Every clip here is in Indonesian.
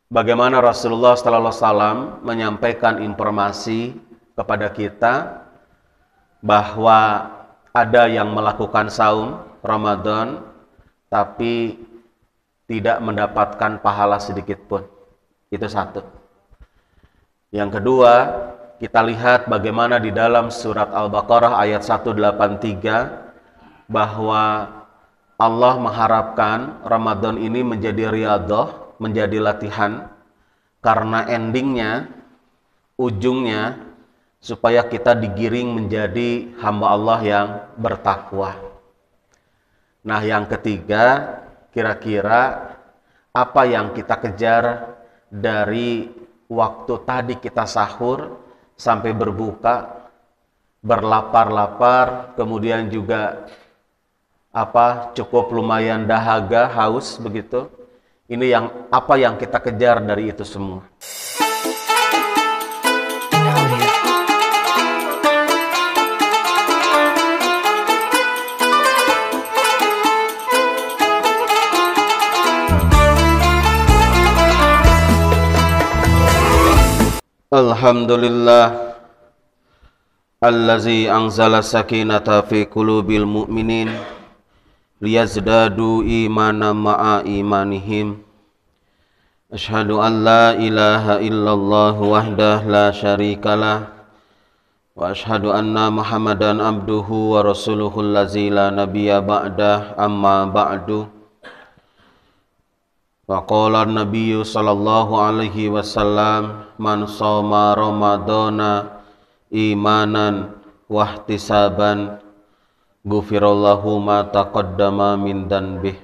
bagaimana Rasulullah Sallallahu Alaihi Wasallam menyampaikan informasi kepada kita bahwa ada yang melakukan saum Ramadan tapi tidak mendapatkan pahala sedikit pun. Itu satu. Yang kedua, kita lihat bagaimana di dalam surat Al-Baqarah ayat 183 bahwa Allah mengharapkan Ramadan ini menjadi riyadhah, menjadi latihan, karena endingnya, ujungnya, supaya kita digiring menjadi hamba Allah yang bertakwa. Nah, yang ketiga, kira-kira apa yang kita kejar dari waktu tadi kita sahur sampai berbuka, berlapar-lapar, kemudian juga cukup lumayan dahaga, haus begitu. Ini apa yang kita kejar dari itu semua. Alhamdulillah allazi anzala sakinata fi qulubil mu'minin liyazdadu imanan ma'a imanihim. Asyhadu an la ilaha illallah wahdah la syarikalah wa asyhadu anna Muhammadan abduhu wa rasuluhu allazi la nabiyya ba'dah, amma ba'du. Wa qala an-nabiyyu sallallahu alaihi wasallam man shoma ramadhana imanan wa ihtisaban ghufirallahu ma taqaddama min dhanbih.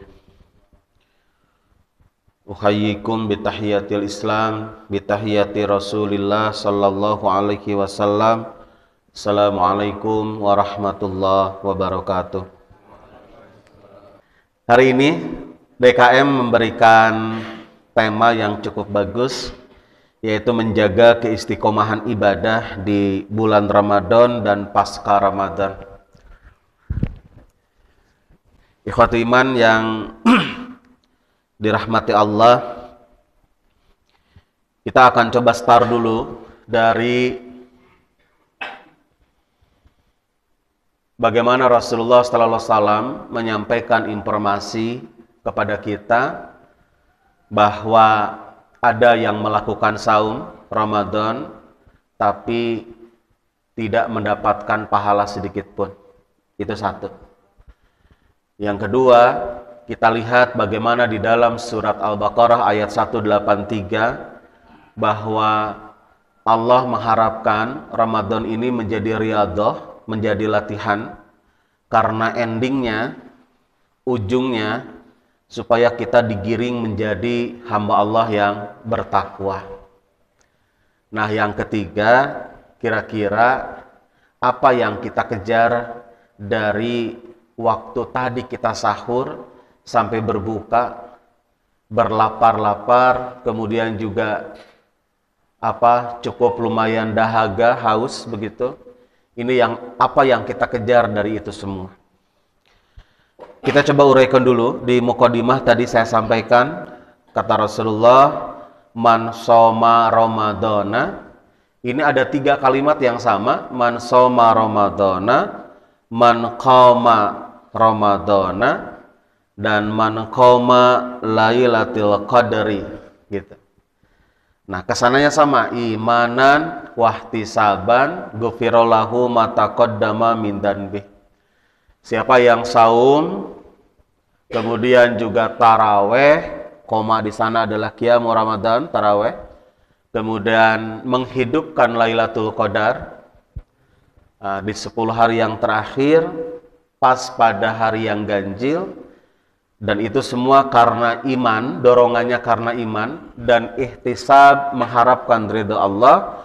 Uhayyikum bitahiyatil Islam, bitahiyati Rasulillah sallallahu alaihi wasallam. Assalamualaikum warahmatullahi wabarakatuh. Hari ini DKM memberikan tema yang cukup bagus, yaitu menjaga keistiqomahan ibadah di bulan Ramadan dan pasca Ramadan. Ikhwati iman yang dirahmati Allah, kita akan coba start dulu dari bagaimana Rasulullah Sallallahu Alaihi Wasallam menyampaikan informasi kepada kita bahwa ada yang melakukan saum Ramadan tapi tidak mendapatkan pahala sedikit pun. Itu satu. Yang kedua, kita lihat bagaimana di dalam surat Al-Baqarah ayat 183 bahwa Allah mengharapkan Ramadan ini menjadi riyadhah, menjadi latihan, karena endingnya, ujungnya, supaya kita digiring menjadi hamba Allah yang bertakwa. Nah, yang ketiga, kira-kira apa yang kita kejar dari waktu tadi kita sahur sampai berbuka, berlapar-lapar, kemudian juga cukup lumayan dahaga, haus begitu. Ini apa yang kita kejar dari itu semua. Kita coba uraikan dulu. Di muqaddimah tadi saya sampaikan, kata Rasulullah, man shoma ramadhana. Ini ada 3 kalimat yang sama, man shoma ramadhana, man qama ramadhana, dan man qama lailatul qadri gitu. Nah, kesananya sama, imanan wahtisaban ghufirallahu ma taqaddama min dhanbih. Siapa yang saum, kemudian juga taraweh, koma di sana adalah qiyam Ramadan, taraweh, kemudian menghidupkan Lailatul Qadar di 10 hari yang terakhir, pas pada hari yang ganjil, dan itu semua karena iman, dorongannya karena iman, dan ihtisab mengharapkan ridha Allah,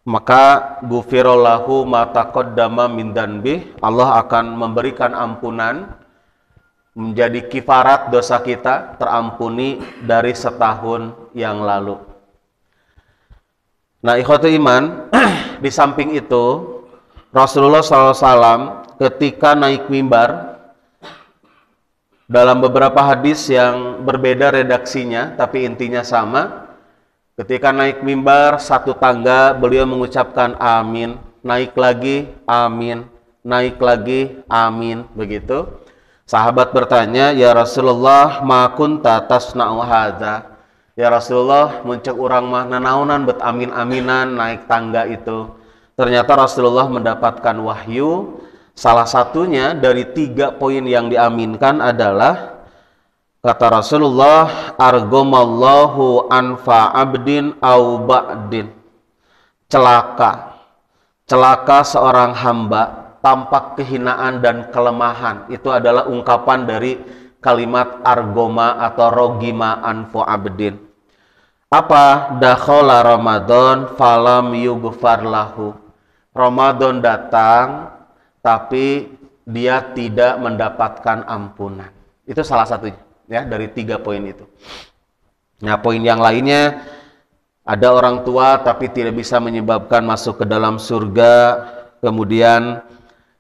maka ghufirallahu ma taqaddama min dhanbih, Allah akan memberikan ampunan, menjadi kifarat dosa kita terampuni dari setahun yang lalu. Nah, ikhwatu iman, di samping itu Rasulullah SAW ketika naik mimbar, dalam beberapa hadis yang berbeda redaksinya tapi intinya sama, Ketika naik mimbar satu tangga, beliau mengucapkan amin, naik lagi amin, naik lagi amin, begitu. Sahabat bertanya, "Ya Rasulullah, ma kunta tasna'u hadza?" Ya Rasulullah, muncul urang mah nanaonan bet amin-aminan naik tangga itu. Ternyata Rasulullah mendapatkan wahyu. Salah satunya dari 3 poin yang diaminkan adalah, kata Rasulullah, argomallahu anfa abdin au ba'din. Celaka seorang hamba tampak kehinaan dan kelemahan. Itu adalah ungkapan dari kalimat argoma atau rogima anfu abdin. Apa? Dakhala Ramadan falam yughfar lahu. Ramadan datang tapi dia tidak mendapatkan ampunan. Itu salah satunya, ya, dari 3 poin itu. Nah, poin yang lainnya, ada orang tua tapi tidak bisa menyebabkan masuk ke dalam surga. Kemudian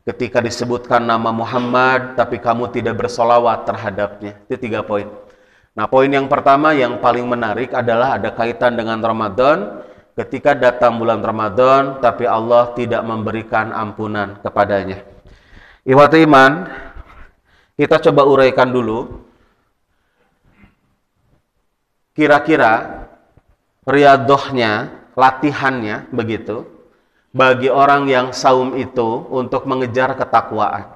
ketika disebutkan nama Muhammad tapi kamu tidak bersolawat terhadapnya. Itu 3 poin. Nah, poin yang pertama yang paling menarik adalah ada kaitan dengan Ramadan. Ketika datang bulan Ramadan tapi Allah tidak memberikan ampunan kepadanya. Ikhwati iman, kita coba uraikan dulu kira-kira riadohnya, latihannya begitu, bagi orang yang saum itu untuk mengejar ketakwaan.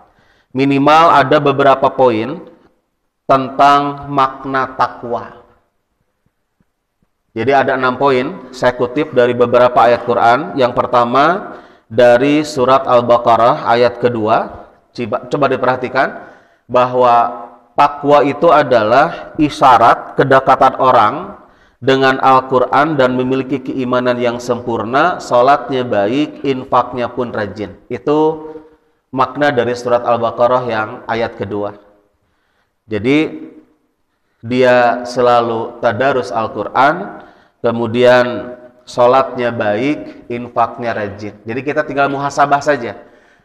Minimal ada beberapa poin tentang makna takwa. Jadi ada 6 poin, saya kutip dari beberapa ayat Quran. Yang pertama dari surat Al-Baqarah ayat kedua. Coba diperhatikan bahwa takwa itu adalah isyarat kedekatan orang dengan Al-Quran dan memiliki keimanan yang sempurna, sholatnya baik, infaknya pun rajin. Itu makna dari surat Al-Baqarah yang ayat kedua. Jadi dia selalu tadarus Al-Quran, kemudian sholatnya baik, infaknya rajin. Jadi kita tinggal muhasabah saja.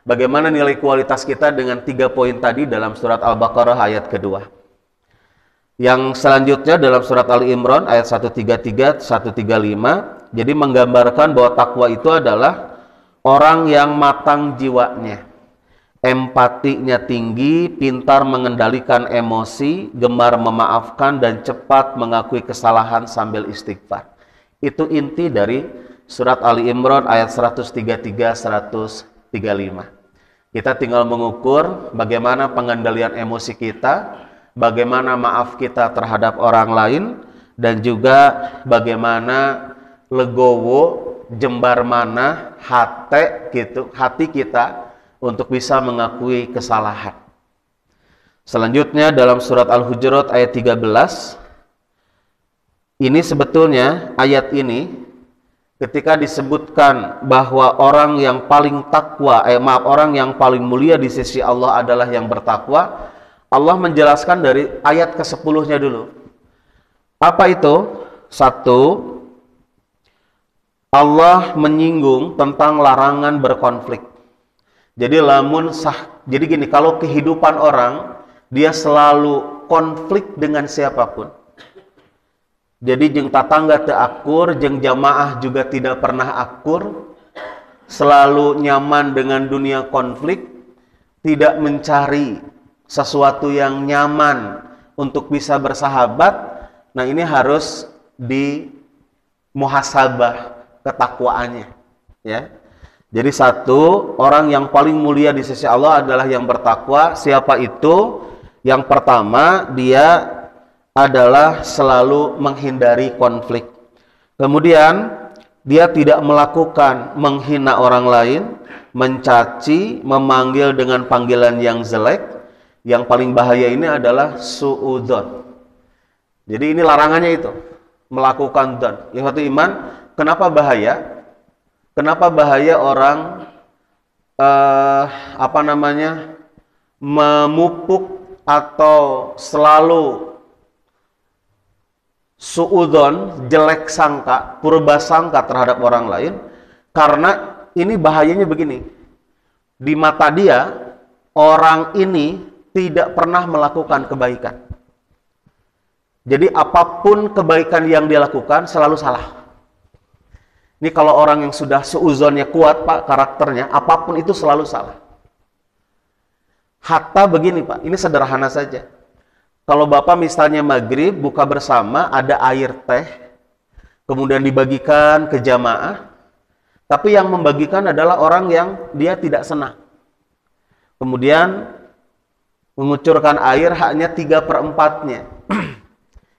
Bagaimana nilai kualitas kita dengan 3 poin tadi dalam surat Al-Baqarah ayat kedua. Yang selanjutnya dalam surat Ali Imran ayat 133, 135. Jadi menggambarkan bahwa takwa itu adalah orang yang matang jiwanya, empatinya tinggi, pintar mengendalikan emosi, gemar memaafkan, dan cepat mengakui kesalahan sambil istighfar. Itu inti dari surat Ali Imran ayat 133, 135. Kita tinggal mengukur bagaimana pengendalian emosi kita, bagaimana maaf kita terhadap orang lain, dan juga bagaimana legowo, jembar mana hati kita untuk bisa mengakui kesalahan. Selanjutnya dalam surat Al-Hujurat ayat 13. Ini sebetulnya ayat ini ketika disebutkan bahwa orang yang paling takwa, orang yang paling mulia di sisi Allah adalah yang bertakwa, Allah menjelaskan dari ayat ke-10-nya dulu. Apa itu? 1, Allah menyinggung tentang larangan berkonflik. Jadi jadi gini, kalau kehidupan orang dia selalu konflik dengan siapapun. Jadi jeung tatangga teu akur, jeung jamaah juga tidak pernah akur, selalu nyaman dengan dunia konflik, tidak mencari sesuatu yang nyaman untuk bisa bersahabat. Nah, ini harus di muhasabah ketakwaannya, ya. Jadi 1, orang yang paling mulia di sisi Allah adalah yang bertakwa. Siapa itu? Yang pertama, dia adalah selalu menghindari konflik. Kemudian dia tidak melakukan menghina orang lain, mencaci, memanggil dengan panggilan yang jelek. Yang paling bahaya ini adalah suudzon. Jadi ini larangannya itu, melakukan dzon. Ikhwati iman, kenapa bahaya? Kenapa bahaya orang memupuk atau selalu suudzon, jelek sangka, purba sangka terhadap orang lain? Karena ini bahayanya begini, di mata dia orang ini tidak pernah melakukan kebaikan. Jadi apapun kebaikan yang dia lakukan selalu salah. Ini kalau orang yang sudah seuzonnya kuat, Pak, karakternya, apapun itu selalu salah. Hatta begini, Pak, ini sederhana saja. Kalau Bapak misalnya maghrib, buka bersama, ada air teh, kemudian dibagikan ke jamaah, tapi yang membagikan adalah orang yang dia tidak senang. Kemudian mengucurkan air hanya 3/4-nya.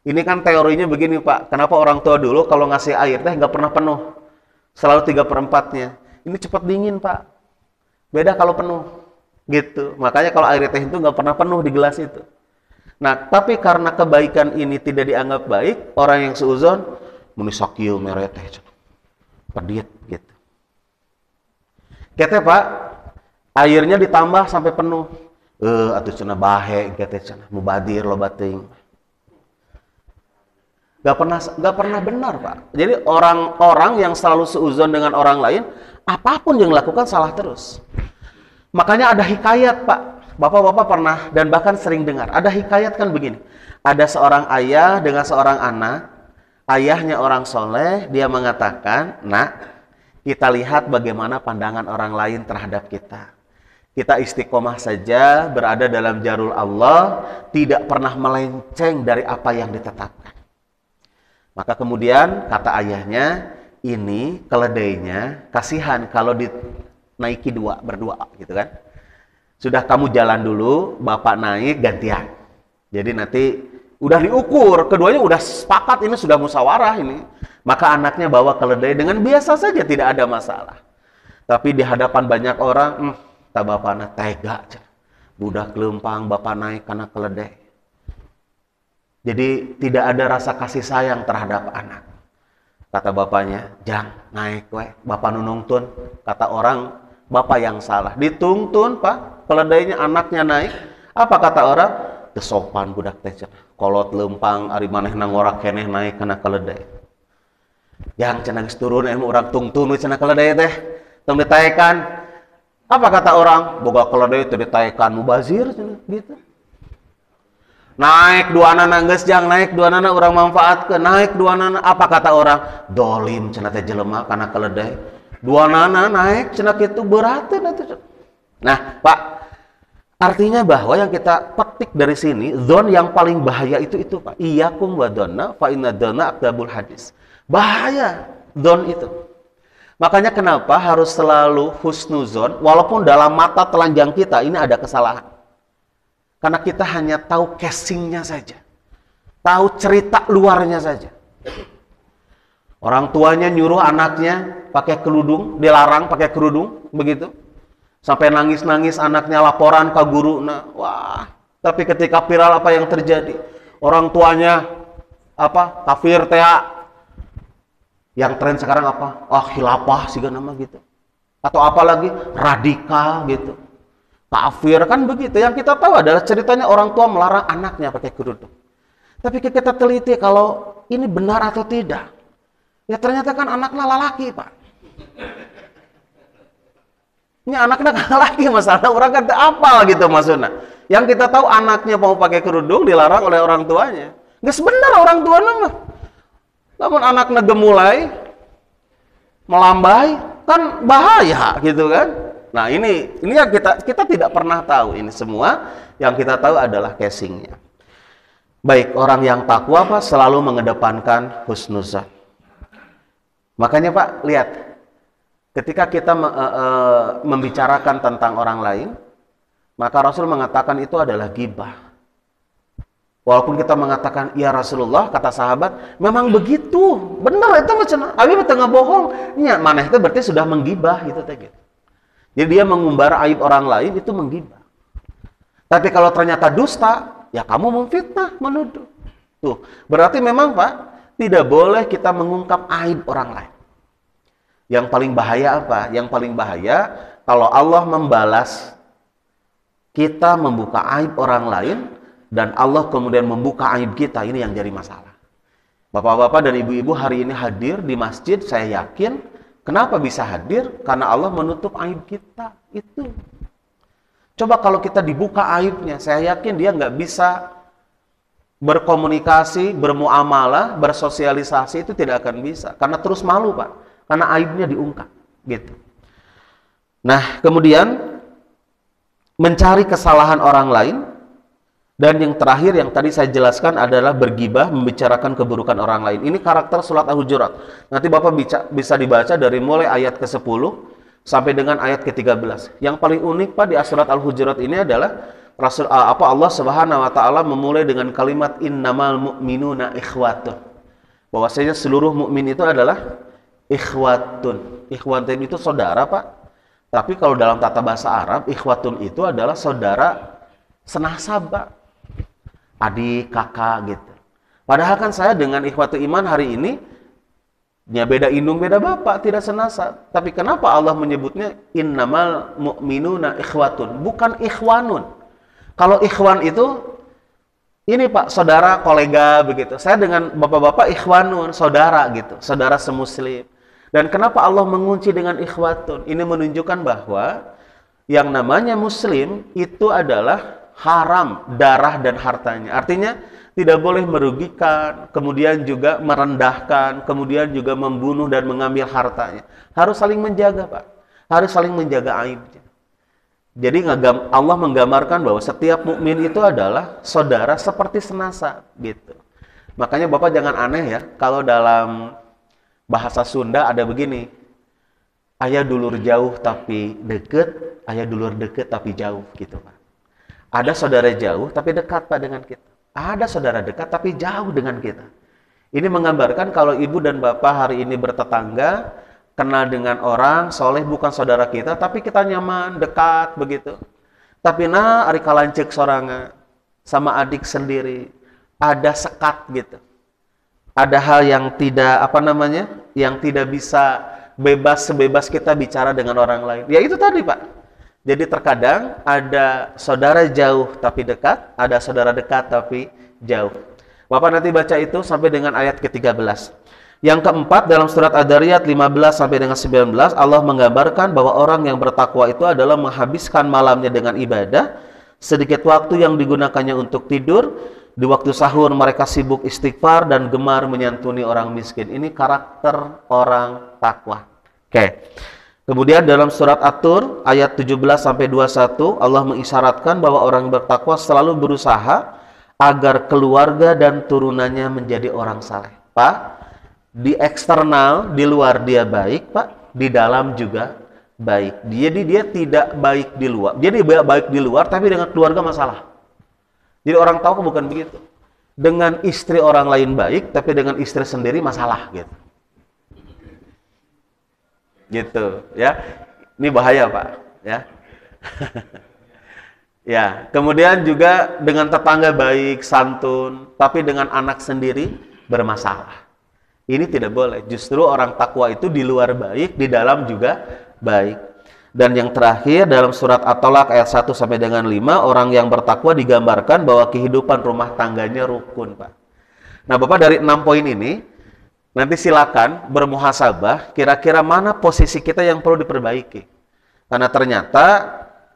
Ini kan teorinya begini, Pak. Kenapa orang tua dulu kalau ngasih air teh nggak pernah penuh? Selalu 3/4-nya. Ini cepat dingin, Pak. Beda kalau penuh. Gitu. Makanya kalau air teh itu nggak pernah penuh di gelas itu. Nah, tapi karena kebaikan ini tidak dianggap baik, orang yang seuzon, menisakil mere teh. Pedit, gitu. Kete, Pak, airnya ditambah sampai penuh. Atuh cenah bahe, kete cenah mubadir lo bating. Gak pernah benar, Pak. Jadi orang-orang yang selalu seuzon dengan orang lain, apapun yang dilakukan salah terus. Makanya ada hikayat, Pak. Bapak-bapak pernah dan bahkan sering dengar. Ada hikayat kan begini. Ada seorang ayah dengan seorang anak. Ayahnya orang soleh, dia mengatakan, "Nak, kita lihat bagaimana pandangan orang lain terhadap kita. Kita istiqomah saja, berada dalam jarul Allah, tidak pernah melenceng dari apa yang ditetapkan." Maka kemudian kata ayahnya, ini keledainya kasihan kalau dinaiki berdua gitu kan. Sudah kamu jalan dulu, bapak naik gantian. Jadi nanti udah diukur, keduanya udah sepakat, ini sudah musyawarah ini. Maka anaknya bawa keledai dengan biasa saja, tidak ada masalah. Tapi di hadapan banyak orang, tak bapaknya tega. Budak lempang bapak naik karena keledai. Jadi tidak ada rasa kasih sayang terhadap anak. Kata bapaknya, "Jang, naik we, bapak nunungtun." Kata orang, bapak yang salah. Dituntun, Pak, keledainya anaknya naik. Apa kata orang? Teu sopan budak teh cenah. Kolot lempang ari manehna ngorak keneh naik kana keledai. Jang cenah geus turun ilmu urang tungtun we cenah keledai teh. Tong ditaekan. Apa kata orang? Boga keledai teh ditaekan mubazir cenah gitu. Naik dua anak geus jang naik dua anak urang manfaatkeun. Naik dua anak apa kata orang? Dolim cenah teh jelema kana keledai. Dua anak naik cenah kitu beurateun atuh. Nah, Pak, artinya bahwa yang kita petik dari sini, zon yang paling bahaya itu Pak. Iyyakum wa dzanna fa inna dzanna akdzabul hadis. Bahaya zon itu. Makanya kenapa harus selalu husnuzon walaupun dalam mata telanjang kita ini ada kesalahan. Karena kita hanya tahu casingnya saja. Tahu cerita luarnya saja. Orang tuanya nyuruh anaknya pakai kerudung, dilarang pakai kerudung, begitu. Sampai nangis-nangis anaknya laporan ke guru. Nah, wah, tapi ketika viral apa yang terjadi? Orang tuanya kafir teh. Yang tren sekarang apa? Khilafah sih nama gitu. Atau apa lagi? Radikal gitu. Kafir kan begitu. Yang kita tahu adalah ceritanya orang tua melarang anaknya pakai kerudung. Tapi kita teliti kalau ini benar atau tidak. Ya ternyata kan anaknya lelaki, Pak. Ini anaknya lelaki masalah. Orang kata apa gitu maksudnya. Yang kita tahu anaknya mau pakai kerudung dilarang oleh orang tuanya. Nggak sebenar orang tuanya mah. Namun anaknya gemulai, melambai, kan bahaya gitu kan. Nah ini yang kita tidak pernah tahu ini semua. Yang kita tahu adalah casingnya. Baik, orang yang takwa Pak selalu mengedepankan husnuzan. Makanya Pak lihat, ketika kita membicarakan tentang orang lain, maka Rasul mengatakan itu adalah ghibah. Walaupun kita mengatakan, ya Rasulullah, kata sahabat, memang begitu, benar itu macam, abi tengah bohong, ya mana itu berarti sudah menggibah gitu teh gitu. Jadi dia mengumbar aib orang lain itu menggibah. Tapi kalau ternyata dusta, ya kamu memfitnah, menuduh. Tuh, berarti memang Pak, tidak boleh kita mengungkap aib orang lain. Yang paling bahaya apa? Yang paling bahaya kalau Allah membalas kita membuka aib orang lain dan Allah kemudian membuka aib kita, ini yang jadi masalah. Bapak-bapak dan ibu-ibu hari ini hadir di masjid, saya yakin kenapa bisa hadir? Karena Allah menutup aib kita itu. Coba kalau kita dibuka aibnya, saya yakin dia nggak bisa berkomunikasi, bermuamalah, bersosialisasi, itu tidak akan bisa. Karena terus malu Pak. karena aibnya diungkap, gitu. Nah, kemudian mencari kesalahan orang lain, dan yang terakhir yang tadi saya jelaskan adalah bergibah, membicarakan keburukan orang lain. Ini karakter surat Al-Hujurat. Nanti Bapak bisa dibaca dari mulai ayat ke-10 sampai dengan ayat ke-13. Yang paling unik Pak di surat Al-Hujurat ini adalah Allah Subhanahu wa taala memulai dengan kalimat innamal mu'minuna ikhwatun. Bahwasanya seluruh mukmin itu adalah ikhwatun. Ikhwatun itu saudara, Pak. Tapi kalau dalam tata bahasa Arab, ikhwatun itu adalah saudara senasab, Pak. Adik, kakak gitu. Padahal kan saya dengan ikhwatu iman hari ini ya beda indung, beda bapak, tidak senasab. Tapi kenapa Allah menyebutnya innamal mu'minuna ikhwatun, bukan ikhwanun? Kalau ikhwan itu ini Pak, saudara, kolega begitu. Saya dengan bapak-bapak ikhwanun, saudara gitu, saudara semuslim. Dan kenapa Allah mengunci dengan ikhwatun? Ini menunjukkan bahwa yang namanya muslim itu adalah haram darah dan hartanya. Artinya tidak boleh merugikan, kemudian juga merendahkan, kemudian juga membunuh dan mengambil hartanya. Harus saling menjaga, Pak. Harus saling menjaga aibnya. Jadi Allah menggambarkan bahwa setiap mukmin itu adalah saudara seperti senasab gitu. Makanya Bapak jangan aneh ya, kalau dalam bahasa Sunda ada begini. Aya dulur jauh tapi deket, aya dulur deket tapi jauh gitu, Pak. Ada saudara jauh tapi dekat Pak dengan kita. Ada saudara dekat tapi jauh dengan kita. Ini menggambarkan kalau ibu dan bapak hari ini bertetangga, kenal dengan orang, soleh bukan saudara kita, tapi kita nyaman, dekat begitu. Tapi ari kalancek sorangan sama adik sendiri, ada sekat gitu. Ada hal yang tidak yang tidak bisa sebebas kita bicara dengan orang lain. Ya itu tadi Pak. Jadi terkadang ada saudara jauh tapi dekat, ada saudara dekat tapi jauh. Bapak nanti baca itu sampai dengan ayat ke-13. Yang keempat dalam surat Ad-Dariyat 15 sampai dengan 19 Allah menggambarkan bahwa orang yang bertakwa itu adalah menghabiskan malamnya dengan ibadah, sedikit waktu yang digunakannya untuk tidur, di waktu sahur mereka sibuk istighfar dan gemar menyantuni orang miskin. Ini karakter orang takwa. Oke. Kemudian dalam surat At-Tur ayat 17 sampai 21 Allah mengisyaratkan bahwa orang yang bertakwa selalu berusaha agar keluarga dan turunannya menjadi orang saleh. Pak, di eksternal, di luar dia baik, Pak. Di dalam juga baik. Jadi dia tidak baik di luar. Jadi baik di luar, tapi dengan keluarga masalah. Jadi orang tahu bukan begitu. Dengan istri orang lain baik, tapi dengan istri sendiri masalah, gitu. Gitu, ya. Ini bahaya, Pak. Ya. Ya. Kemudian juga dengan tetangga baik, santun, tapi dengan anak sendiri bermasalah. Ini tidak boleh. Justru orang takwa itu di luar baik, di dalam juga baik. Dan yang terakhir dalam surat At-Talaq ayat 1 sampai dengan 5, orang yang bertakwa digambarkan bahwa kehidupan rumah tangganya rukun, Pak. Nah, Bapak dari 6 poin ini nanti silakan bermuhasabah kira-kira mana posisi kita yang perlu diperbaiki. Karena ternyata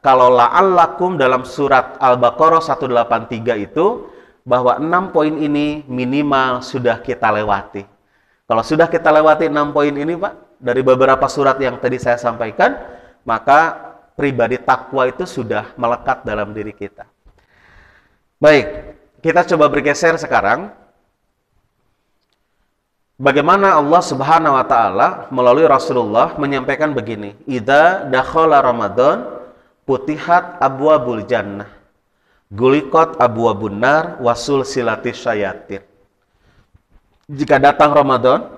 kalau la'allakum dalam surat Al-Baqarah 183 itu bahwa 6 poin ini minimal sudah kita lewati. Kalau sudah kita lewati 6 poin ini, Pak, dari beberapa surat yang tadi saya sampaikan, maka pribadi takwa itu sudah melekat dalam diri kita. Baik, kita coba bergeser sekarang. Bagaimana Allah Subhanahu wa taala melalui Rasulullah menyampaikan begini, "Idza dakhala Ramadan, putihat abwabul jannah, guliqat abwabun nar, wasul silatis syayatin." Jika datang Ramadan,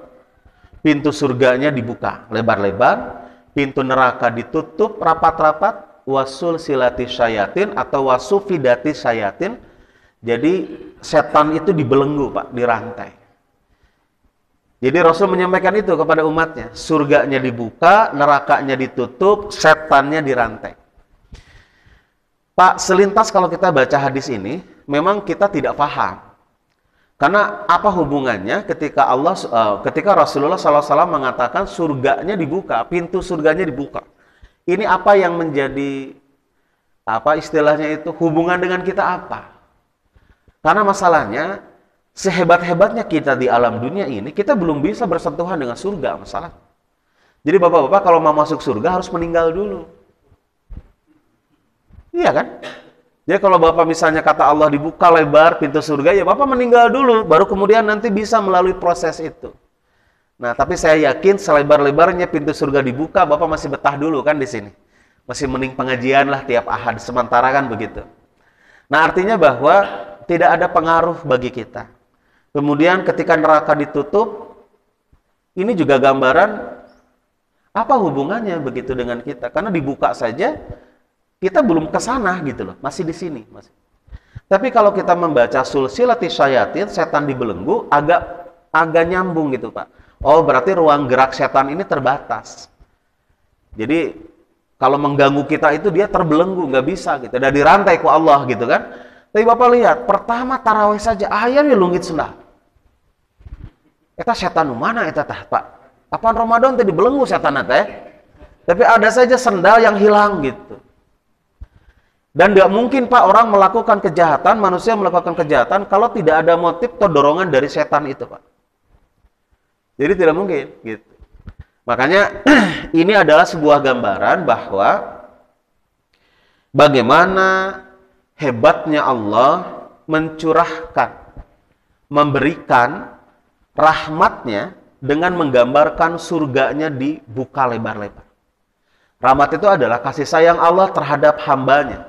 pintu surganya dibuka lebar-lebar, pintu neraka ditutup rapat-rapat, wasul silati syayatin atau wasufidati syayatin. Jadi setan itu dibelenggu, Pak, dirantai. Jadi Rasul menyampaikan itu kepada umatnya, surganya dibuka, nerakanya ditutup, setannya dirantai. Pak, selintas kalau kita baca hadis ini, memang kita tidak paham. Karena apa hubungannya ketika Rasulullah SAW mengatakan surganya dibuka, pintu surganya dibuka. Ini apa yang menjadi istilahnya itu hubungan dengan kita apa? Karena masalahnya sehebat-hebatnya kita di alam dunia ini, kita belum bisa bersentuhan dengan surga masalah. Jadi bapak-bapak kalau mau masuk surga harus meninggal dulu. Iya kan? Jadi kalau bapak misalnya kata Allah dibuka lebar pintu surga, ya bapak meninggal dulu, baru kemudian nanti bisa melalui proses itu. Nah, tapi saya yakin selebar-lebarnya pintu surga dibuka, bapak masih betah dulu kan di sini. Masih mending pengajian lah tiap ahad, sementara kan begitu. Nah, artinya bahwa tidak ada pengaruh bagi kita. Kemudian ketika neraka ditutup, ini juga gambaran apa hubungannya begitu dengan kita? Karena dibuka saja, kita belum ke sana gitu loh, masih di sini. Tapi kalau kita membaca Sulsilatis Syayatin, setan dibelenggu, agak nyambung gitu Pak. Oh, berarti ruang gerak setan ini terbatas. Jadi kalau mengganggu kita itu dia terbelenggu, nggak bisa gitu. Dan dirantai ku Allah gitu kan. Tapi Bapak lihat, pertama tarawih saja, ayahnya lungit sendal. Eta setan mana eta tah Pak? Apaan Ramadan tadi belenggu setan teh? Tapi ada saja sendal yang hilang gitu. Dan tidak mungkin Pak orang melakukan kejahatan, manusia melakukan kejahatan kalau tidak ada motif atau dorongan dari setan itu Pak. Jadi tidak mungkin gitu. Makanya ini adalah sebuah gambaran bahwa bagaimana hebatnya Allah mencurahkan, memberikan rahmatnya dengan menggambarkan surganya dibuka lebar-lebar. Rahmat itu adalah kasih sayang Allah terhadap hambanya.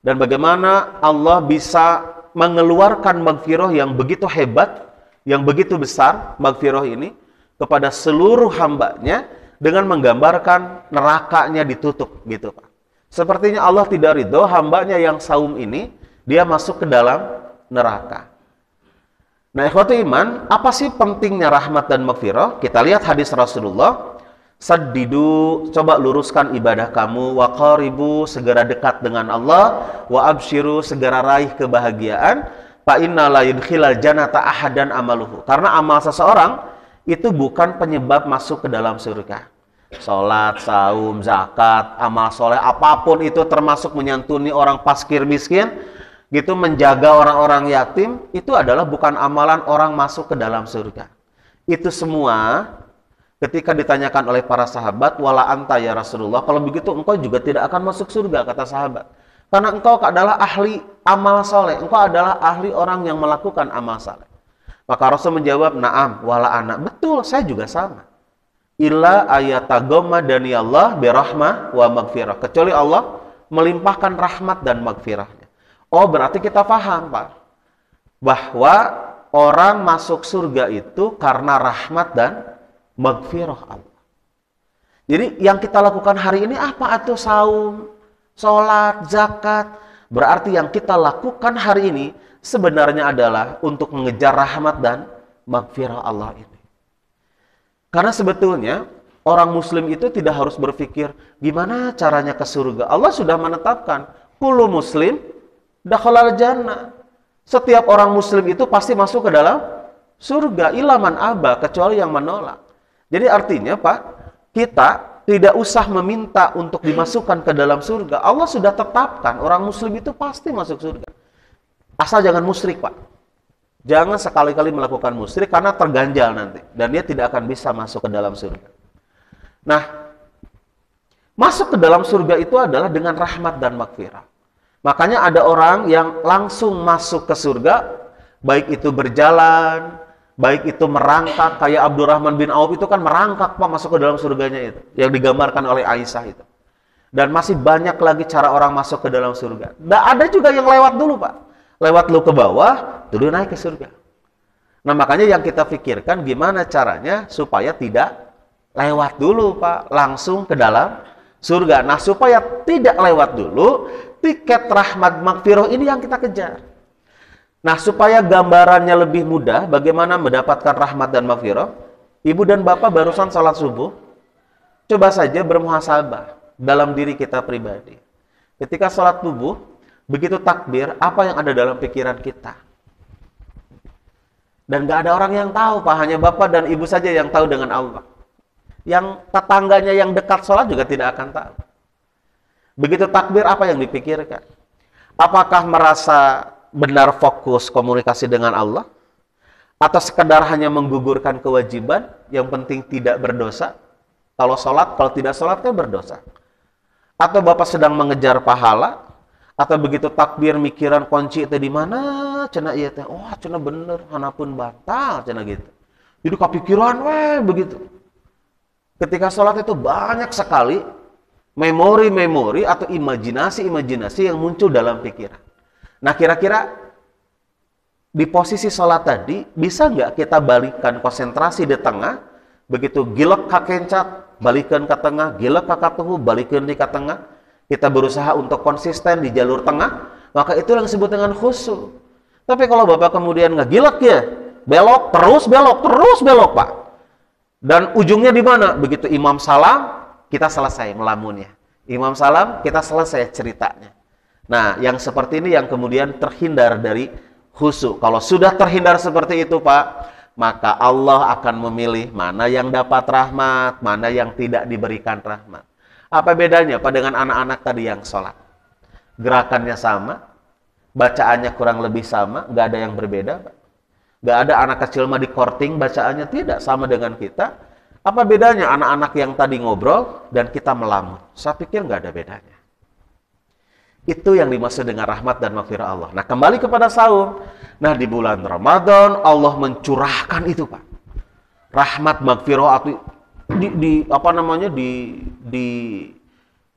Dan bagaimana Allah bisa mengeluarkan maghfirah yang begitu hebat, yang begitu besar, maghfirah ini, kepada seluruh hambanya dengan menggambarkan nerakanya ditutup, gitu Pak. Sepertinya Allah tidak ridho hambanya yang saum ini, dia masuk ke dalam neraka. Nah, ikhwatu iman, apa sih pentingnya rahmat dan maghfirah? Kita lihat hadis Rasulullah. Saddidu, coba luruskan ibadah kamu, wa qaribu, segera dekat dengan Allah, wa absyiru, segera raih kebahagiaan, fa inna la yudkhilal jannata ahadan amaluhu. Karena amal seseorang itu bukan penyebab masuk ke dalam surga. Salat, saum, zakat, amal soleh apapun itu termasuk menyantuni orang fakir miskin, gitu menjaga orang-orang yatim, itu adalah bukan amalan orang masuk ke dalam surga. Itu semua ketika ditanyakan oleh para sahabat, wala anta ya Rasulullah, kalau begitu engkau juga tidak akan masuk surga, kata sahabat. Karena engkau adalah ahli amal soleh, engkau adalah ahli orang yang melakukan amal soleh. Maka Rasul menjawab, na'am, wala ana. Betul, saya juga sama. Illa ayatagoma dani Allah birahmah wa magfirah. Kecuali Allah melimpahkan rahmat dan magfirahnya. Oh, berarti kita paham, Pak, bahwa orang masuk surga itu karena rahmat dan maghfirah Allah. Jadi yang kita lakukan hari ini apa? Itu saum, sholat, zakat. Berarti yang kita lakukan hari ini sebenarnya adalah untuk mengejar rahmat dan maghfirah Allah ini. Karena sebetulnya orang muslim itu tidak harus berpikir gimana caranya ke surga. Allah sudah menetapkan kullu muslim dakhalal jannah. Setiap orang muslim itu pasti masuk ke dalam surga, ilaman aba, kecuali yang menolak. Jadi artinya Pak, kita tidak usah meminta untuk dimasukkan ke dalam surga. Allah sudah tetapkan orang muslim itu pasti masuk surga. Asal jangan musyrik Pak. Jangan sekali-kali melakukan musyrik karena terganjal nanti. Dan dia tidak akan bisa masuk ke dalam surga. Nah, masuk ke dalam surga itu adalah dengan rahmat dan maghfirah. Makanya ada orang yang langsung masuk ke surga, baik itu berjalan, baik itu merangkak, kayak Abdurrahman bin Auf itu kan merangkak Pak masuk ke dalam surganya itu, yang digambarkan oleh Aisyah itu. Dan masih banyak lagi cara orang masuk ke dalam surga. Dan ada juga yang lewat dulu Pak, lewat lu ke bawah, dulu naik ke surga. Nah makanya yang kita pikirkan gimana caranya supaya tidak lewat dulu Pak, langsung ke dalam surga. Nah supaya tidak lewat dulu, tiket rahmat maghfirah ini yang kita kejar. Nah, supaya gambarannya lebih mudah bagaimana mendapatkan rahmat dan maghfirah, ibu dan bapak barusan salat subuh, coba saja bermuhasabah dalam diri kita pribadi. Ketika salat subuh, begitu takbir, apa yang ada dalam pikiran kita? Dan gak ada orang yang tahu, Pak, hanya bapak dan ibu saja yang tahu dengan Allah. Yang tetangganya yang dekat salat juga tidak akan tahu. Begitu takbir, apa yang dipikirkan? Apakah merasa benar fokus komunikasi dengan Allah? Atau sekedar hanya menggugurkan kewajiban, yang penting tidak berdosa? Kalau sholat, kalau tidak sholat kan berdosa. Atau Bapak sedang mengejar pahala, atau begitu takbir mikiran kunci itu di mana, cenah ieu teh. Wah, cenah bener, hanapun batal cenah gitu. Jadi kepikiran begitu. Ketika sholat itu banyak sekali memori-memori atau imajinasi-imajinasi yang muncul dalam pikiran. Nah, kira-kira di posisi sholat tadi, bisa nggak kita balikan konsentrasi di tengah, begitu gilek kakencat, balikan ke tengah, gilek kakatuhu, balikan di ke tengah, kita berusaha untuk konsisten di jalur tengah, maka itu yang disebut dengan khusyuk. Tapi kalau Bapak kemudian ngegilek ya, belok, terus belok, Pak. Dan ujungnya di mana? Begitu imam salam, kita selesai melamunnya. Imam salam, kita selesai ceritanya. Nah, yang seperti ini yang kemudian terhindar dari khusyuk. Kalau sudah terhindar seperti itu, Pak, maka Allah akan memilih mana yang dapat rahmat, mana yang tidak diberikan rahmat. Apa bedanya Pak dengan anak-anak tadi yang sholat? Gerakannya sama, bacaannya kurang lebih sama, nggak ada yang berbeda, Pak. Nggak ada anak kecil mah di korting bacaannya, tidak sama dengan kita. Apa bedanya anak-anak yang tadi ngobrol dan kita melamun? Saya pikir nggak ada bedanya. Itu yang dimaksud dengan rahmat dan maghfirah Allah. Nah, kembali kepada saum. Nah, di bulan Ramadan Allah mencurahkan itu, Pak. Rahmat maghfirah atau di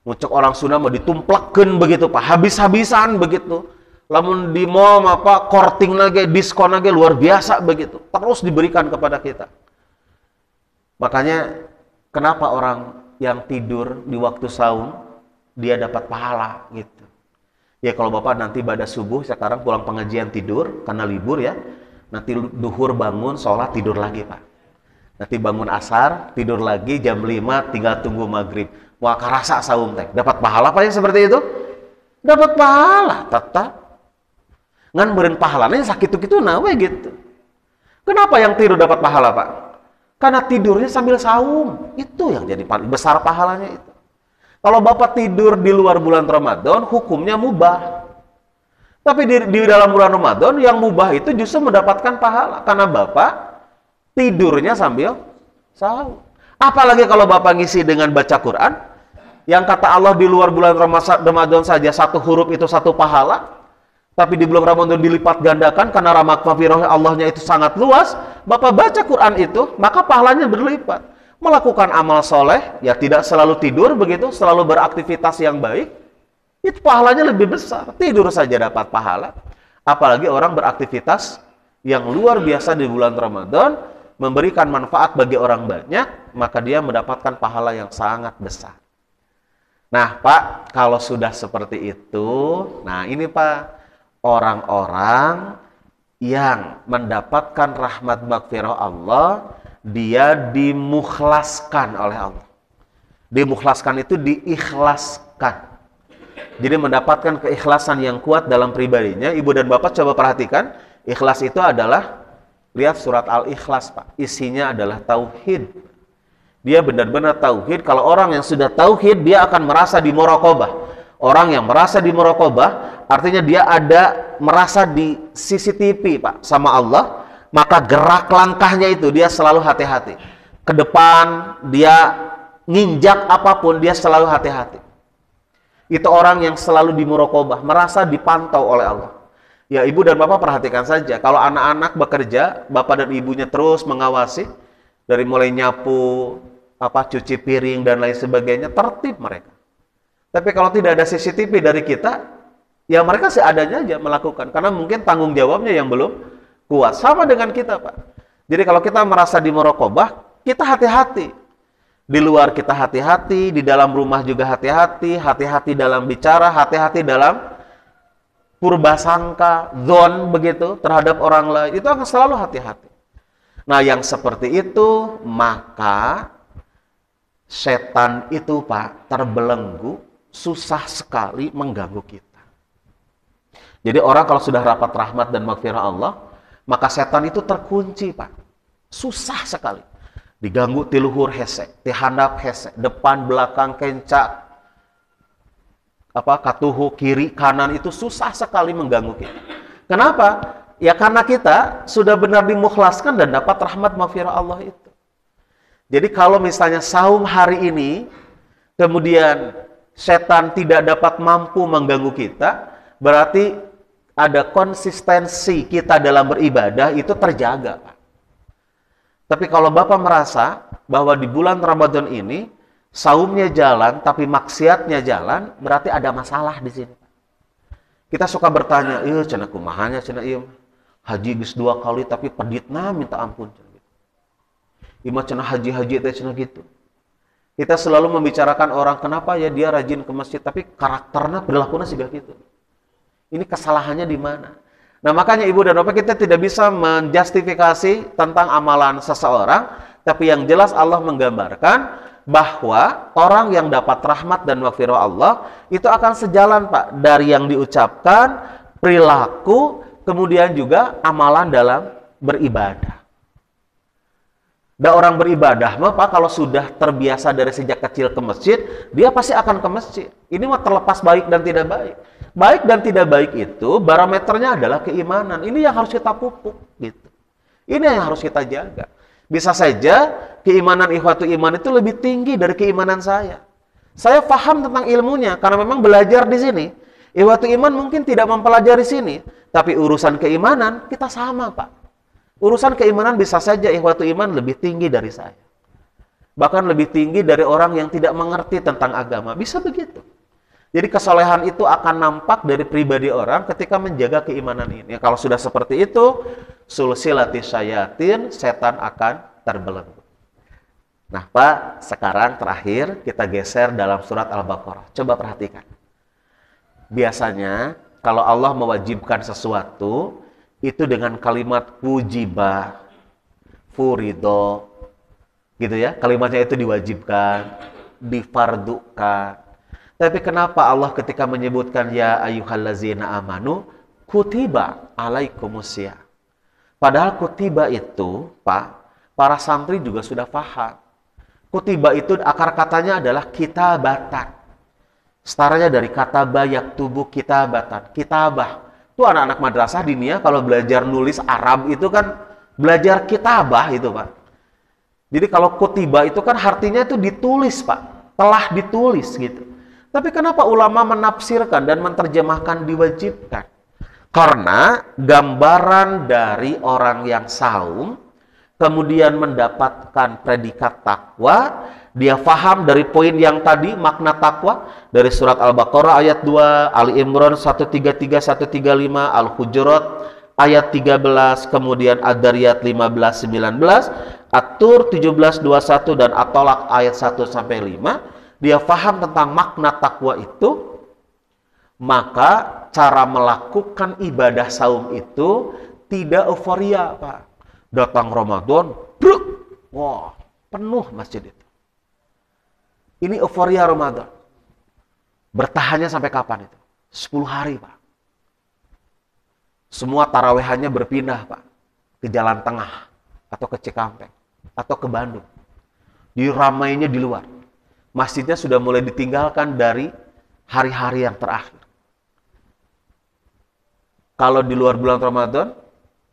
ngucek orang Sunda mau ditumplekkeun begitu, Pak. Habis-habisan begitu. Lamun di mall apa korting lagi, diskon lagi luar biasa begitu. Terus diberikan kepada kita. Makanya kenapa orang yang tidur di waktu saum dia dapat pahala gitu. Ya kalau Bapak nanti pada subuh sekarang pulang pengajian tidur karena libur ya. Nanti duhur bangun sholat tidur lagi, Pak. Nanti bangun asar tidur lagi jam 5 tinggal tunggu maghrib. Wah karasa saum teh. Dapat pahala Pak yang seperti itu? Dapat pahala tetap. Ngan beureun pahalanya sakit gitu nawe gitu. Kenapa yang tidur dapat pahala, Pak? Karena tidurnya sambil saum. Itu yang jadi paling besar pahalanya itu. Kalau Bapak tidur di luar bulan Ramadan, hukumnya mubah. Tapi di dalam bulan Ramadan, yang mubah itu justru mendapatkan pahala. Karena Bapak tidurnya sambil saum. Apalagi kalau Bapak ngisi dengan baca Quran, yang kata Allah di luar bulan Ramadan saja satu huruf itu satu pahala. Tapi di bulan Ramadan dilipat gandakan karena rahmat maghfirah Allahnya itu sangat luas. Bapak baca Quran itu, maka pahalanya berlipat. Melakukan amal soleh, ya tidak selalu tidur begitu, selalu beraktivitas yang baik, itu pahalanya lebih besar. Tidur saja dapat pahala. Apalagi orang beraktivitas yang luar biasa di bulan Ramadan, memberikan manfaat bagi orang banyak, maka dia mendapatkan pahala yang sangat besar. Nah Pak, kalau sudah seperti itu, nah ini Pak, orang-orang yang mendapatkan rahmat maghfirah Allah, dia dimukhlaskan oleh Allah. Dimukhlaskan itu diikhlaskan. Jadi mendapatkan keikhlasan yang kuat dalam pribadinya. Ibu dan Bapak coba perhatikan, ikhlas itu adalah, lihat surat Al-Ikhlas Pak, isinya adalah tauhid. Dia benar-benar tauhid. Kalau orang yang sudah tauhid, dia akan merasa di muraqabah. Orang yang merasa di muraqabah, artinya dia ada merasa di CCTV Pak, sama Allah. Maka gerak langkahnya itu dia selalu hati-hati. Ke depan dia nginjak apapun dia selalu hati-hati. Itu orang yang selalu dimuraqabah, merasa dipantau oleh Allah. Ya ibu dan bapak perhatikan saja, kalau anak-anak bekerja, bapak dan ibunya terus mengawasi dari mulai nyapu, cuci piring dan lain sebagainya, tertib mereka. Tapi kalau tidak ada CCTV dari kita, ya mereka seadanya aja melakukan karena mungkin tanggung jawabnya yang belum kuat. Sama dengan kita, Pak. Jadi kalau kita merasa di muraqabah, kita hati-hati. Di luar kita hati-hati, di dalam rumah juga hati-hati, hati-hati dalam bicara, hati-hati dalam purbasangka, zon begitu terhadap orang lain. Itu akan selalu hati-hati. Nah, yang seperti itu, maka setan itu, Pak, terbelenggu, susah sekali mengganggu kita. Jadi orang kalau sudah rapat rahmat dan maghfirah Allah, maka setan itu terkunci, Pak. Susah sekali. Diganggu ti luhur hese, ti handap hese, depan, belakang, kencak, katuhu, kiri, kanan, itu susah sekali mengganggu kita. Kenapa? Ya karena kita sudah benar dimukhlaskan dan dapat rahmat maghfirah Allah itu. Jadi kalau misalnya saum hari ini, kemudian setan tidak dapat mampu mengganggu kita, berarti ada konsistensi kita dalam beribadah itu terjaga, Pak. Tapi kalau Bapak merasa bahwa di bulan Ramadan ini, saumnya jalan, tapi maksiatnya jalan, berarti ada masalah di sini. Kita suka bertanya, cenah kumahanya cenah ieu haji geus 2 kali tapi peditna minta ampun. Ima cenah haji-haji teh cenah gitu. Kita selalu membicarakan orang kenapa ya dia rajin ke masjid tapi karakternya perilakunya sih gitu. Ini kesalahannya di mana? Nah, makanya Ibu dan Bapak kita tidak bisa menjustifikasi tentang amalan seseorang, tapi yang jelas Allah menggambarkan bahwa orang yang dapat rahmat dan maghfirah Allah itu akan sejalan, Pak, dari yang diucapkan, perilaku, kemudian juga amalan dalam beribadah. Dan orang beribadah mah Pak kalau sudah terbiasa dari sejak kecil ke masjid, dia pasti akan ke masjid. Ini mah terlepas baik dan tidak baik. Baik dan tidak baik itu barometernya adalah keimanan. Ini yang harus kita pupuk gitu. Ini yang harus kita jaga. Bisa saja keimanan ikhwatu iman itu lebih tinggi dari keimanan saya. Saya paham tentang ilmunya karena memang belajar di sini. Ikhwatu iman mungkin tidak mempelajari sini, tapi urusan keimanan kita sama, Pak. Urusan keimanan bisa saja ikhwatu iman lebih tinggi dari saya. Bahkan lebih tinggi dari orang yang tidak mengerti tentang agama. Bisa begitu. Jadi kesolehan itu akan nampak dari pribadi orang ketika menjaga keimanan ini. Kalau sudah seperti itu, sulsilati syayatin, setan akan terbelenggu. Nah Pak, sekarang terakhir kita geser dalam surat Al-Baqarah. Coba perhatikan. Biasanya kalau Allah mewajibkan sesuatu, itu dengan kalimat wujibah, furido, gitu ya. Kalimatnya itu diwajibkan, difardukan. Tapi kenapa Allah ketika menyebutkan ya ayyuhallazina amanu, kutiba alaikumusya. Padahal kutiba itu, Pak, para santri juga sudah paham. Kutiba itu akar katanya adalah kitabatan. Setaranya dari kataba yaktubu kitabatan, kitabah. Itu anak-anak madrasah dinia kalau belajar nulis Arab itu kan belajar kitabah itu, Pak. Jadi kalau kutiba itu kan artinya itu ditulis, Pak. Telah ditulis gitu. Tapi kenapa ulama menafsirkan dan menerjemahkan diwajibkan? Karena gambaran dari orang yang saum kemudian mendapatkan predikat takwa, dia faham dari poin yang tadi makna takwa dari surat Al-Baqarah ayat 2, Ali Imran 133 135, Al-Hujurat ayat 13, kemudian Ad-Dariyat 15 19, At-Tur 17 21 dan At-Tolak ayat 1 sampai 5. Dia faham tentang makna takwa itu, maka cara melakukan ibadah saum itu tidak euforia, Pak. Datang Ramadan, bruk, wah, penuh masjid itu. Ini euforia Ramadan. Bertahannya sampai kapan itu? 10 hari, Pak. Semua tarawehannya berpindah, Pak, ke Jalan Tengah, atau ke Cikampek, atau ke Bandung. Diramainya di luar. Masjidnya sudah mulai ditinggalkan dari hari-hari yang terakhir. Kalau di luar bulan Ramadan,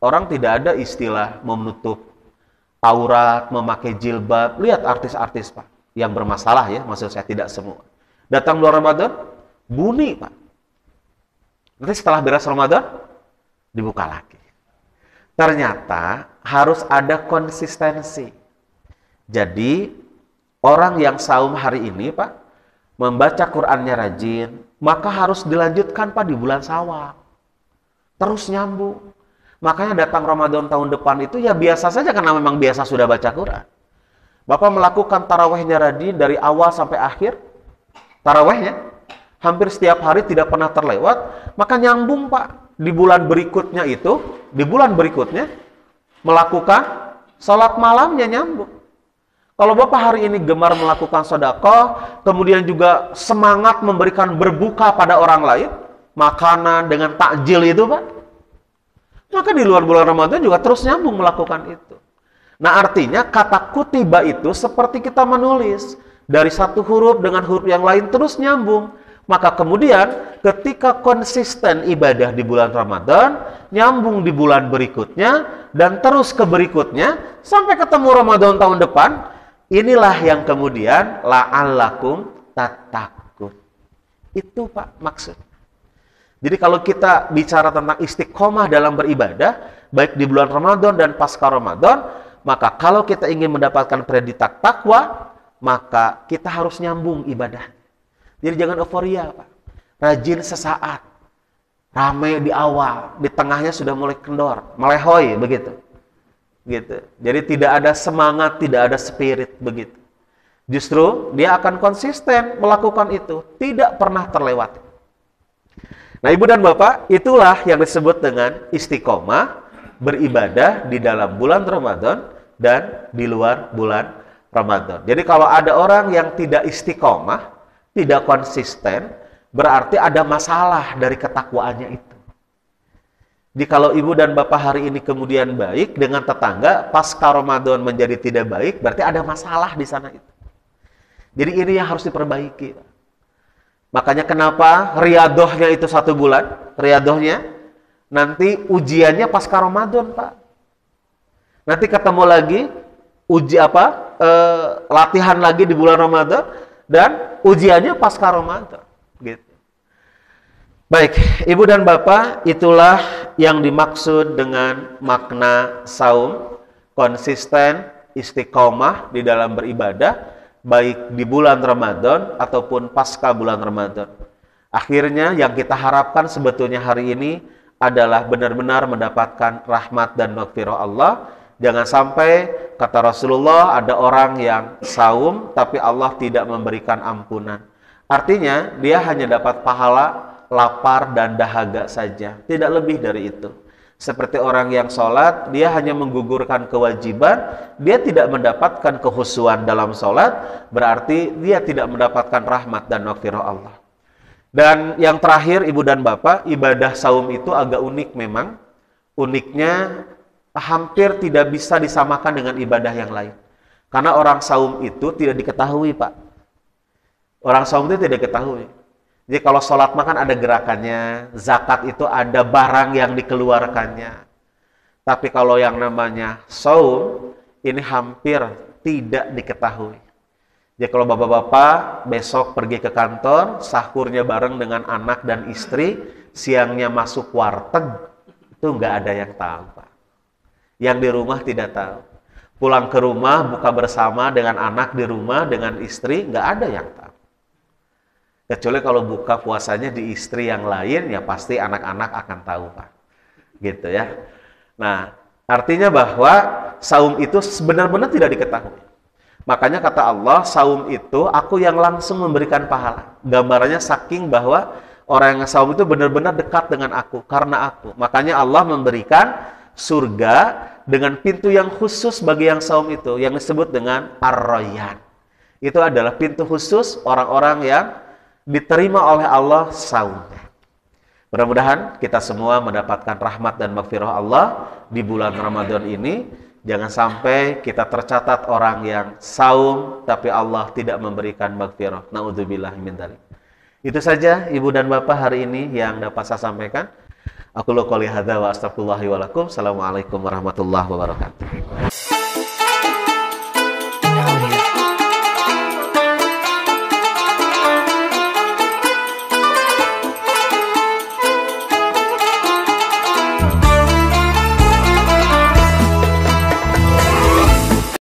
orang tidak ada istilah menutup aurat, memakai jilbab. Lihat artis-artis, Pak, yang bermasalah ya, maksud saya tidak semua. Datang bulan Ramadan, bunyi, Pak. Nanti setelah beres Ramadan, dibuka lagi. Ternyata harus ada konsistensi. Jadi, orang yang saum hari ini, Pak, membaca Qur'annya rajin, maka harus dilanjutkan, Pak, di bulan Syawal. Terus nyambung. Makanya datang Ramadan tahun depan itu ya biasa saja karena memang biasa sudah baca Quran. Bapak melakukan tarawehnya rajin dari awal sampai akhir. Tarawehnya hampir setiap hari tidak pernah terlewat, maka nyambung, Pak. Di bulan berikutnya itu, di bulan berikutnya melakukan salat malamnya nyambung. Kalau Bapak hari ini gemar melakukan sedekah, kemudian juga semangat memberikan berbuka pada orang lain, makanan dengan takjil itu, Pak, maka di luar bulan Ramadan juga terus nyambung melakukan itu. Nah, artinya kata kutiba itu seperti kita menulis. Dari satu huruf dengan huruf yang lain terus nyambung. Maka kemudian ketika konsisten ibadah di bulan Ramadan, nyambung di bulan berikutnya, dan terus ke berikutnya, sampai ketemu Ramadan tahun depan, inilah yang kemudian la'allakum tattaqun. Itu Pak maksud. Jadi kalau kita bicara tentang istiqomah dalam beribadah, baik di bulan Ramadan dan pasca Ramadan, maka kalau kita ingin mendapatkan predikat takwa, maka kita harus nyambung ibadah. Jadi jangan euforia, Pak. Rajin sesaat. Ramai di awal, di tengahnya sudah mulai kendor, melehoi begitu. Gitu. Jadi tidak ada semangat, tidak ada spirit begitu. Justru dia akan konsisten melakukan itu, tidak pernah terlewati. Nah, Ibu dan Bapak, itulah yang disebut dengan istiqomah beribadah di dalam bulan Ramadan dan di luar bulan Ramadan. Jadi kalau ada orang yang tidak istiqomah, tidak konsisten, berarti ada masalah dari ketakwaannya itu. Jadi kalau Ibu dan Bapak hari ini kemudian baik dengan tetangga, pasca Ramadan menjadi tidak baik, berarti ada masalah di sana itu. Jadi ini yang harus diperbaiki. Makanya kenapa riadohnya itu 1 bulan, riadohnya, nanti ujiannya pasca Ramadan, Pak. Nanti ketemu lagi, latihan lagi di bulan Ramadan, dan ujiannya pasca Ramadan. Gitu. Baik, Ibu dan Bapak, itulah yang dimaksud dengan makna saum, konsisten, istiqomah di dalam beribadah, baik di bulan Ramadan ataupun pasca bulan Ramadan. Akhirnya yang kita harapkan sebetulnya hari ini adalah benar-benar mendapatkan rahmat dan maghfirah Allah. Jangan sampai, kata Rasulullah, ada orang yang saum tapi Allah tidak memberikan ampunan. Artinya dia hanya dapat pahala lapar dan dahaga saja, tidak lebih dari itu. Seperti orang yang sholat, dia hanya menggugurkan kewajiban, dia tidak mendapatkan kekhusyuan dalam sholat, berarti dia tidak mendapatkan rahmat dan maghfirah Allah. Dan yang terakhir, Ibu dan Bapak, ibadah saum itu agak unik memang. Uniknya hampir tidak bisa disamakan dengan ibadah yang lain. Karena orang saum itu tidak diketahui, Pak. Orang saum itu tidak diketahui. Jadi kalau sholat makan ada gerakannya, zakat itu ada barang yang dikeluarkannya. Tapi kalau yang namanya saum, ini hampir tidak diketahui. Jadi kalau bapak-bapak besok pergi ke kantor, sahurnya bareng dengan anak dan istri, siangnya masuk warteg, itu nggak ada yang tahu, Pak. Yang di rumah tidak tahu. Pulang ke rumah, buka bersama dengan anak di rumah, dengan istri, nggak ada yang tahu. Kecuali kalau buka puasanya di istri yang lain, ya pasti anak-anak akan tahu, Pak. Gitu ya. Nah, artinya bahwa saum itu benar-benar tidak diketahui. Makanya kata Allah, saum itu aku yang langsung memberikan pahala. Gambarannya saking bahwa orang yang saum itu benar-benar dekat dengan aku, karena aku. Makanya Allah memberikan surga dengan pintu yang khusus bagi yang saum itu, yang disebut dengan Ar-Rayyan. Itu adalah pintu khusus orang-orang yang diterima oleh Allah saumnya. Mudah-mudahan kita semua mendapatkan rahmat dan maghfirah Allah di bulan Ramadan ini. Jangan sampai kita tercatat orang yang saum tapi Allah tidak memberikan maghfirah. Na'udzubillah min dzalik. Itu saja Ibu dan Bapak hari ini yang dapat saya sampaikan. Aku qouli hadza wa astaghfirullahi wa lakum. Assalamualaikum warahmatullahi wabarakatuh.